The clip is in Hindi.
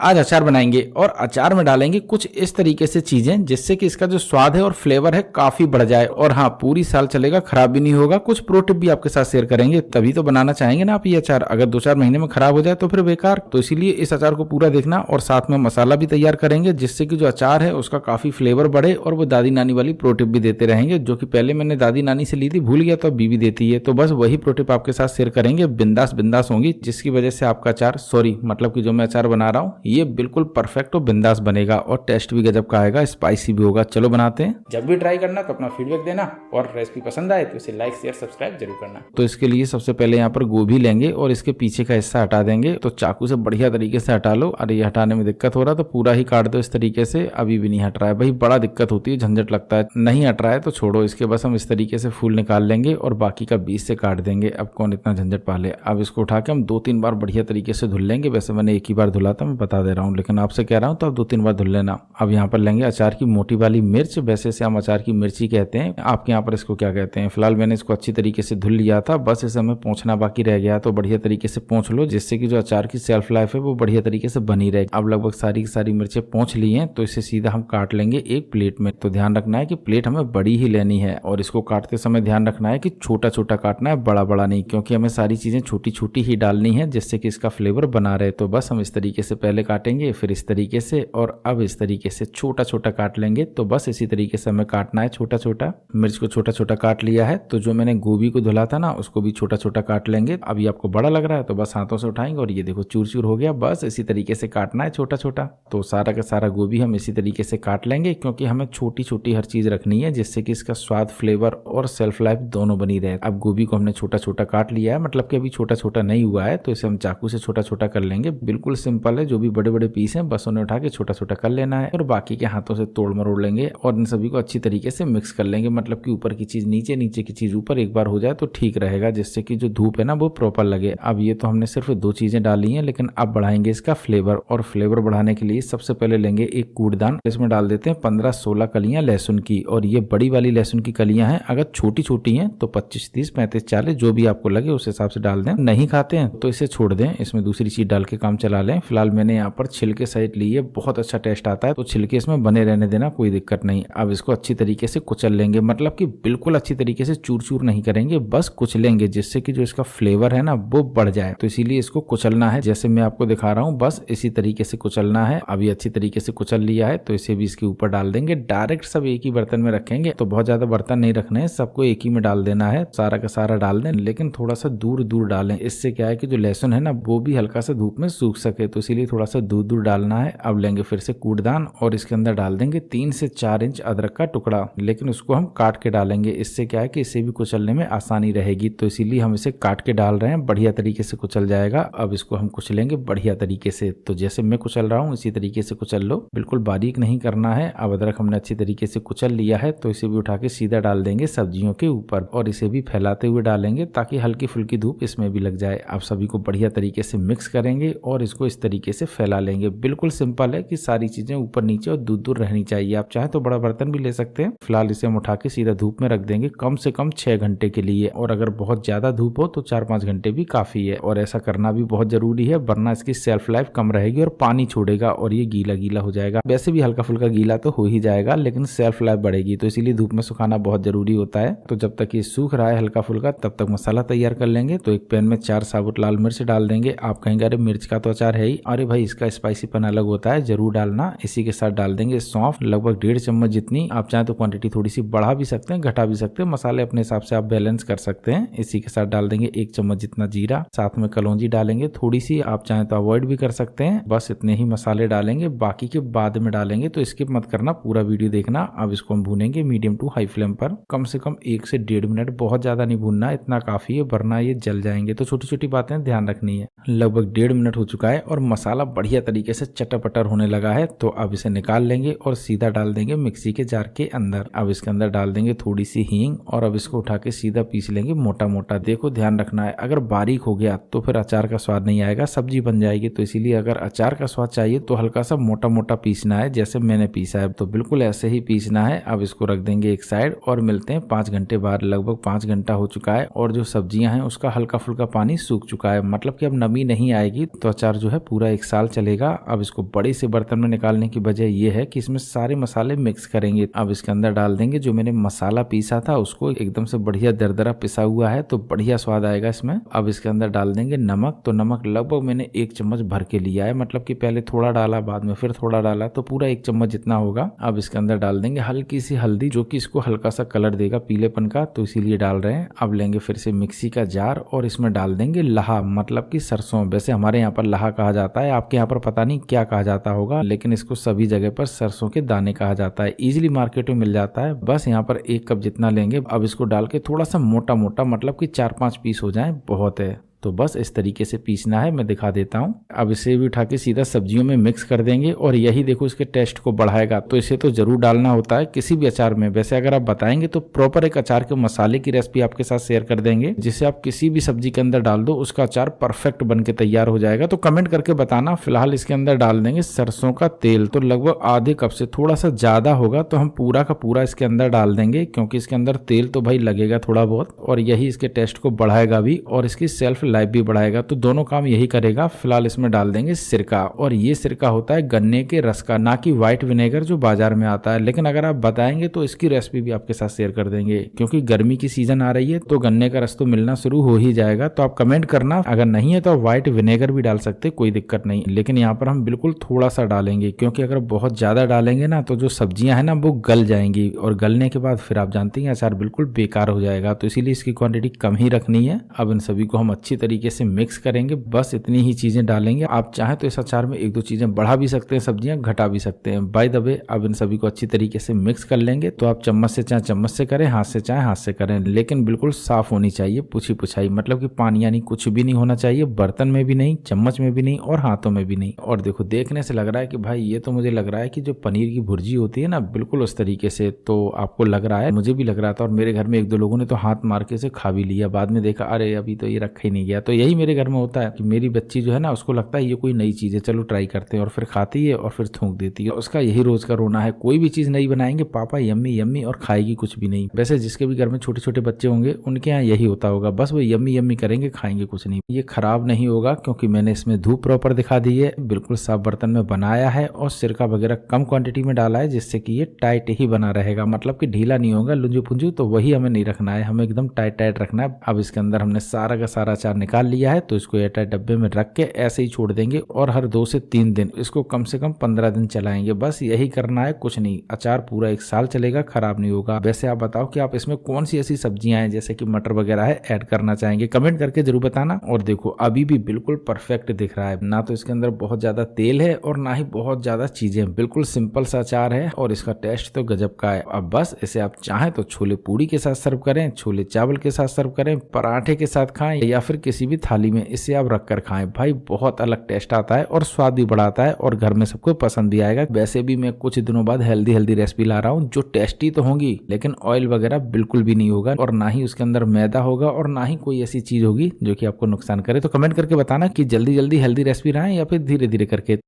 आज अचार बनाएंगे और अचार में डालेंगे कुछ इस तरीके से चीजें जिससे कि इसका जो स्वाद है और फ्लेवर है काफी बढ़ जाए और हाँ पूरी साल चलेगा, खराब भी नहीं होगा। कुछ प्रो टिप भी आपके साथ शेयर करेंगे, तभी तो बनाना चाहेंगे ना आप ये अचार। अगर 2-4 महीने में खराब हो जाए तो फिर बेकार। तो इसीलिए इस अचार को पूरा देखना और साथ में मसाला भी तैयार करेंगे जिससे कि जो अचार है उसका काफी फ्लेवर बढ़े। और वो दादी नानी वाली प्रो टिप भी देते रहेंगे जो कि पहले मैंने दादी नानी से ली थी, भूल गया तो अब बीवी देती है। तो बस वही प्रो टिप आपके साथ शेयर करेंगे, बिंदास बिंदास होंगी, जिसकी वजह से आपका अचार मतलब कि जो मैं अचार बना रहा हूँ ये बिल्कुल परफेक्ट और बिंदास बनेगा और टेस्ट भी गजब का आएगा, स्पाइसी भी होगा। चलो बनाते हैं। जब भी ट्राई करना तो अपना फीडबैक देना और रेसिपी पसंद आए तो इसे लाइक शेयर सब्सक्राइब जरूर करना। तो इसके लिए सबसे पहले यहाँ पर गोभी लेंगे और इसके पीछे का हिस्सा हटा देंगे। तो चाकू से बढ़िया तरीके से हटा लो। अरे ये हटाने में दिक्कत हो रहा तो पूरा ही काट दो इस तरीके से। अभी भी नहीं हट रहा है भाई, बड़ा दिक्कत होती है, झंझट लगता है। नहीं हट रहा है तो छोड़ो, इसके बस हम इस तरीके से फूल निकाल लेंगे और बाकी का बीच से काट देंगे। अब कौन इतना झंझट पाले। अब इसको उठा के हम 2-3 बार बढ़िया तरीके से धुल लेंगे। वैसे मैंने एक ही बार धुला था, मैं बता दे रहा हूँ, लेकिन आपसे कह रहा हूँ तो अब 2-3 बार धुल लेना। अब यहाँ पर लेंगे अचार की मोटी वाली मिर्च, वैसे से हम अचार की मिर्ची कहते हैं, आपके यहाँ पर इसको क्या कहते हैं। फिलहाल मैंने इसको अच्छी तरीके से धुल लिया था, बस इसे हमें पोंछना बाकी रह गया। तो बढ़िया तरीके से पोंछ लो जिससे कि जो अचार की सेल्फ लाइफ है वो बढ़िया तरीके से बनी रहे। अब लगभग सारी की सारी मिर्चें पोंछ ली हैं तो इसे सीधा हम काट लेंगे एक प्लेट में। तो ध्यान रखना है कि प्लेट हमें बड़ी ही लेनी है और इसको काटते समय ध्यान रखना है कि छोटा छोटा काटना है, बड़ा बड़ा नहीं, क्योंकि हमें सारी चीजें छोटी छोटी ही डालनी है जिससे कि इसका फ्लेवर बना रहे। तो बस हम इस तरीके से पहले काटेंगे, फिर इस तरीके से और अब इस तरीके से छोटा छोटा काट लेंगे। तो बस इसी तरीके से हमें काटना है छोटा छोटा। मिर्च को छोटा छोटा काट लिया है। तो जो मैंने गोभी को धुला था ना उसको भी छोटा छोटा काट लेंगे। अभी आपको बड़ा लग रहा है तो बस हाथों से उठाएंगे और ये देखो चूर चूर हो गया। बस इसी तरीके से काटना है छोटा छोटा। तो सारा का सारा गोभी हम इसी तरीके से काट लेंगे क्योंकि हमें छोटी छोटी हर चीज रखनी है जिससे कि इसका स्वाद, फ्लेवर और सेल्फ लाइफ दोनों बनी रहे। अब गोभी को हमने छोटा छोटा काट लिया है, मतलब कि अभी छोटा छोटा नहीं हुआ है, तो इसे हम चाकू से छोटा छोटा कर लेंगे। बिल्कुल सिंपल है, जो भी बड़े बड़े पीस हैं बस उन्हें उठा के छोटा छोटा कर लेना है और बाकी के हाथों से तोड़ मरोड़ लेंगे और इन सभी को अच्छी तरीके से मिक्स कर लेंगे। मतलब कि ऊपर की चीज नीचे, नीचे की चीज ऊपर एक बार हो जाए तो ठीक रहेगा, जिससे कि जो धूप है ना वो प्रॉपर लगे। अब ये तो हमने सिर्फ 2 चीजें डाली हैं, लेकिन अब बढ़ाएंगे इसका फ्लेवर। और फ्लेवर बढ़ाने के लिए सबसे पहले लेंगे एक कूड़दान, इसमें डाल देते हैं 15-16 कलियां लहसुन की। और ये बड़ी वाली लहसुन की कलियां हैं, अगर छोटी छोटी हैं तो 25, 30, 35, 40 जो भी आपको लगे उस हिसाब से डाल दें। नहीं खाते हैं तो इसे छोड़ दें, इसमें दूसरी चीज डाल के काम चला लें। फिलहाल मैंने यहाँ पर छिलके सहित ली है, बहुत अच्छा टेस्ट आता है, तो छिलके इसमें बने रहने देना, कोई दिक्कत नहीं। अब इसको अच्छी तरीके से कुचल लेंगे, मतलब कि बिल्कुल अच्छी तरीके से चूर चूर नहीं करेंगे, बस कुचलेंगे जिससे कि जो इसका फ्लेवर है ना वो बढ़ जाए। तो इसीलिए इसको कुचलना है, जैसे मैं आपको दिखा रहा हूँ, बस इसी तरीके से कुचलना है। अभी अच्छी तरीके से कुचल लिया है तो इसे भी इसके ऊपर डाल देंगे। डायरेक्ट सब एक ही बर्तन में रखेंगे तो बहुत ज्यादा बर्तन नहीं रखने हैं, सबको एक ही में डाल देना है। सारा का सारा डाल दें, लेकिन थोड़ा सा दूर दूर डालें, इससे क्या है कि जो लहसुन है ना वो भी हल्का सा धूप में सूख सके, तो इसीलिए थोड़ा सा दूर दूर डालना है। अब लेंगे फिर से कूड़दान और इसके अंदर डाल देंगे 3 से 4 इंच अदरक का टुकड़ा, लेकिन उसको हम काट के डालेंगे। इससे क्या है कि इसे भी कुचलने में आसानी रहेगी, तो इसीलिए हम इसे काट के डाल रहे हैं, बढ़िया तरीके से कुचल जाएगा। अब इसको हम कुचलेंगे बढ़िया तरीके से, तो जैसे मैं कुचल रहा हूँ इसी तरीके से कुचल लो, बिल्कुल बारीक नहीं करना है। अब अदरक हमने अच्छी तरीके से कुचल लिया है तो इसे भी उठा के सीधा डाल देंगे सब्जियों के ऊपर और इसे भी फैलाते हुए डालेंगे ताकि हल्की फुल्की धूप इसमें भी लग जाए। अब सभी को बढ़िया तरीके से मिक्स करेंगे और इसको इस तरीके से फैला लेंगे। बिल्कुल सिंपल है कि सारी चीजें ऊपर नीचे और दूर दूर रहनी चाहिए। आप चाहे तो बड़ा बर्तन भी ले सकते हैं। फिलहाल इसे हम उठा के सीधा धूप में रख देंगे कम से कम 6 घंटे के लिए, और अगर बहुत ज्यादा धूप हो तो 4-5 घंटे भी काफी है। और ऐसा करना भी बहुत जरूरी है वरना इसकी सेल्फ लाइफ कम रहेगी और पानी छोड़ेगा और ये गीला गीला हो जाएगा। वैसे भी हल्का फुल्का गीला तो हो ही जाएगा, लेकिन सेल्फ लाइफ बढ़ेगी, तो इसीलिए धूप में सुखाना बहुत जरूरी होता है। तो जब तक ये सूख रहा है हल्का फुल्का तब तक मसाला तैयार कर लेंगे। तो एक पैन में 4 साबुत लाल मिर्च डाल देंगे। आप कहेंगे अरे मिर्च का तो अचार है ही, अरे भाई इसका स्पाइसीपन अलग होता है, जरूर डालना। इसी के साथ डाल देंगे सौंफ, लगभग 1.5 चम्मच जितनी। आप चाहे तो क्वांटिटी थोड़ी सी बढ़ा भी सकते हैं, घटा भी सकते हैं, मसाले अपने हिसाब से आप बैलेंस कर सकते हैं। इसी के साथ डाल देंगे 1 चम्मच जितना जीरा, साथ में कलौंजी डालेंगे थोड़ी सी, आप चाहे तो अवॉइड भी कर सकते हैं। बस इतने ही मसाले डालेंगे, बाकी के बाद में डालेंगे, तो स्किप मत करना, पूरा वीडियो देखना। अब इसको हम भूनेंगे मीडियम टू हाई फ्लेम पर कम से कम 1 से 1.5 मिनट, बहुत ज्यादा नहीं भूनना, इतना काफी है वरना ये जल जाएंगे। तो छोटी छोटी बातें ध्यान रखनी है। लगभग 1.5 मिनट हो चुका है और मसाला बढ़िया तरीके से चटर-पटर होने लगा है, तो अब इसे निकाल लेंगे और सीधा डाल देंगे मिक्सी के जार के अंदर। अब इसके अंदर डाल देंगे थोड़ी सी हींग और अब इसको उठा के सीधा पीस लेंगे मोटा मोटा। देखो ध्यान रखना है, अगर बारीक हो गया तो फिर अचार का स्वाद नहीं आएगा, सब्जी बन जाएगी। तो इसीलिए अगर अचार का स्वाद चाहिए तो हल्का सा मोटा मोटा पीसना है, जैसे मैंने पीसा है, तो बिल्कुल ऐसे ही पीसना है। अब इसको रख देंगे एक साइड और मिलते हैं 5 घंटे बाद। लगभग 5 घंटा हो चुका है और जो सब्जियां हैं उसका हल्का फुल्का पानी सूख चुका है, मतलब कि अब नमी नहीं आएगी, तो अचार जो है पूरा 1 साल चलेगा। अब इसको बड़े से बर्तन में निकालने की वजह यह है कि इसमें सारे मसाले मिक्स करेंगे। अब इसके अंदर डाल देंगे जो मैंने मसाला पीसा था उसको, एकदम से बढ़िया दरदरा पिसा हुआ है तो बढ़िया स्वाद आएगा इसमें। अब इसके अंदर डाल देंगे नमक। तो नमक लगभग मैंने 1 चम्मच भर के लिया है, मतलब कि पहले थोड़ा डाला बाद में फिर थोड़ा डाला, तो पूरा 1 चम्मच जितना होगा। अब इसके अंदर डाल देंगे हल्की सी हल्दी, जो कि इसको हल्का सा कलर देगा पीलेपन का, तो इसीलिए डाल रहे हैं। अब लेंगे फिर से मिक्सी का जार और इसमें डाल देंगे लाहा, मतलब कि सरसों। वैसे हमारे यहाँ पर लाहा कहा जाता है, आपके यहाँ पर पता नहीं क्या कहा जाता होगा, लेकिन इसको सभी जगह पर सरसों के दाने कहा जाता है। इजीली मार्केट में मिल जाता है। बस यहाँ पर 1 कप जितना लेंगे। अब इसको डाल के थोड़ा सा मोटा मोटा, मतलब कि 4-5 पीस हो जाए बहुत है, तो बस इस तरीके से पीसना है। मैं दिखा देता हूँ। अब इसे भी उठा के सीधा सब्जियों में मिक्स कर देंगे और यही देखो इसके टेस्ट को बढ़ाएगा, तो इसे तो जरूर डालना होता है किसी भी अचार में। वैसे अगर आप बताएंगे तो प्रॉपर एक अचार के मसाले की रेसिपी आपके साथ शेयर कर देंगे, जिसे आप किसी भी सब्जी के अंदर डाल दो उसका अचार परफेक्ट बन के तैयार हो जाएगा। तो कमेंट करके बताना। फिलहाल इसके अंदर डाल देंगे सरसों का तेल, तो लगभग आधे कप से थोड़ा सा ज्यादा होगा, तो हम पूरा का पूरा इसके अंदर डाल देंगे, क्योंकि इसके अंदर तेल तो भाई लगेगा थोड़ा बहुत, और यही इसके टेस्ट को बढ़ाएगा भी और इसकी सेल्फ लाइफ भी बढ़ाएगा। तो दोनों काम यही करेगा। फिलहाल इसमें डाल देंगे सिरका, और ये सिरका होता है गन्ने के रस का, ना कि व्हाइट विनेगर जो बाजार में आता है। लेकिन अगर आप बताएंगे तो इसकी रेसिपी भी आपके साथ शेयर कर देंगे, क्योंकि गर्मी की सीजन आ रही है तो गन्ने का रस तो मिलना शुरू हो ही जाएगा। तो आप कमेंट करना, अगर नहीं है तो आप व्हाइट विनेगर भी डाल सकते, कोई दिक्कत नहीं। लेकिन यहाँ पर हम बिल्कुल थोड़ा सा डालेंगे, क्योंकि अगर बहुत ज्यादा डालेंगे ना तो जो सब्जियां है ना वो गल जाएंगी, और गलने के बाद फिर आप जानते हैं अचार बिल्कुल बेकार हो जाएगा। तो इसीलिए इसकी क्वांटिटी कम ही रखनी है। अब इन सभी को हम अच्छी तरीके से मिक्स करेंगे। बस इतनी ही चीजें डालेंगे। आप चाहे तो इस अचार में 1-2 चीजें बढ़ा भी सकते हैं, सब्जियां घटा भी सकते हैं। बाय द वे अब इन सभी को अच्छी तरीके से मिक्स कर लेंगे। तो आप चम्मच से चाहे चम्मच से करें, हाथ से चाहे हाथ से करें, लेकिन बिल्कुल साफ होनी चाहिए, पूछी पुछाई, मतलब कि पानी यानी कुछ भी नहीं होना चाहिए, बर्तन में भी नहीं, चम्मच में भी नहीं और हाथों में भी नहीं। और देखो देखने से लग रहा है कि भाई ये तो मुझे लग रहा है कि जो पनीर की भुर्जी होती है ना, बिल्कुल उस तरीके से तो आपको लग रहा है, मुझे भी लग रहा था। और मेरे घर में 1-2 लोगों ने तो हाथ मार के इसे खा भी लिया, बाद में देखा अरे अभी तो ये रखा ही नहीं गया। तो यही मेरे घर में होता है कि मेरी बच्ची जो है ना उसको लगता है ये कोई नई चीज है, चलो ट्राई करते हैं, और फिर खाती है और फिर थूक देती है। उसका यही रोज का रोना है, कोई भी चीज नई बनाएंगे पापा यम्मी यम्मी, और खाएगी कुछ भी नहीं। वैसे जिसके भी घर में छोटे छोटे बच्चे होंगे उनके यहाँ यही होता होगा, बस वो यम्मी यम्मी करेंगे, खाएंगे कुछ नहीं। ये खराब नहीं होगा क्योंकि मैंने इसमें धूप प्रॉपर दिखा दी है, बिल्कुल साफ बर्तन में बनाया है और सिरका वगैरह कम क्वांटिटी में डाला है, जिससे कि ये टाइट ही बना रहेगा, मतलब कि ढीला नहीं होगा लुंजू पुंजू। तो वही हमें नहीं रखना है, हमें एकदम टाइट टाइट रखना है। अब इसके अंदर हमने सारा का सारा अचार निकाल लिया है, तो इसको एयरटाइट डब्बे में रख के ऐसे ही छोड़ देंगे, और हर 2 से 3 दिन इसको कम से कम 15 दिन चलाएंगे। बस यही करना है, कुछ नहीं। अचार पूरा 1 साल चलेगा, खराब नहीं होगा। वैसे आप बताओ कि आप इसमें कौन सी ऐसी सब्जियां हैं जैसे कि मटर वगैरह है ऐड करना चाहेंगे, कमेंट करके जरूर बताना। और देखो अभी भी बिल्कुल परफेक्ट दिख रहा है, ना तो इसके अंदर बहुत ज्यादा तेल है और ना ही बहुत ज्यादा चीजें, बिल्कुल सिंपल सा अचार है और इसका टेस्ट तो गजब का है। अब बस इसे आप चाहें तो छोले पूड़ी के साथ सर्व करें, छोले चावल के साथ सर्व करें, पराठे के साथ खाएं, या फिर किसी भी थाली में इसे आप रख कर खाएं। भाई बहुत अलग टेस्ट आता है और स्वाद भी बढ़ाता है, और घर में सबको पसंद भी आएगा। वैसे भी मैं कुछ दिनों बाद हेल्दी रेसिपी ला रहा हूँ जो टेस्टी तो होंगी, लेकिन ऑयल वगैरह बिल्कुल भी नहीं होगा, और ना ही उसके अंदर मैदा होगा, और ना ही कोई ऐसी चीज होगी जो कि आपको नुकसान करे। तो कमेंट करके बताना कि जल्दी हेल्दी रेसिपी लाएं या फिर धीरे धीरे करके।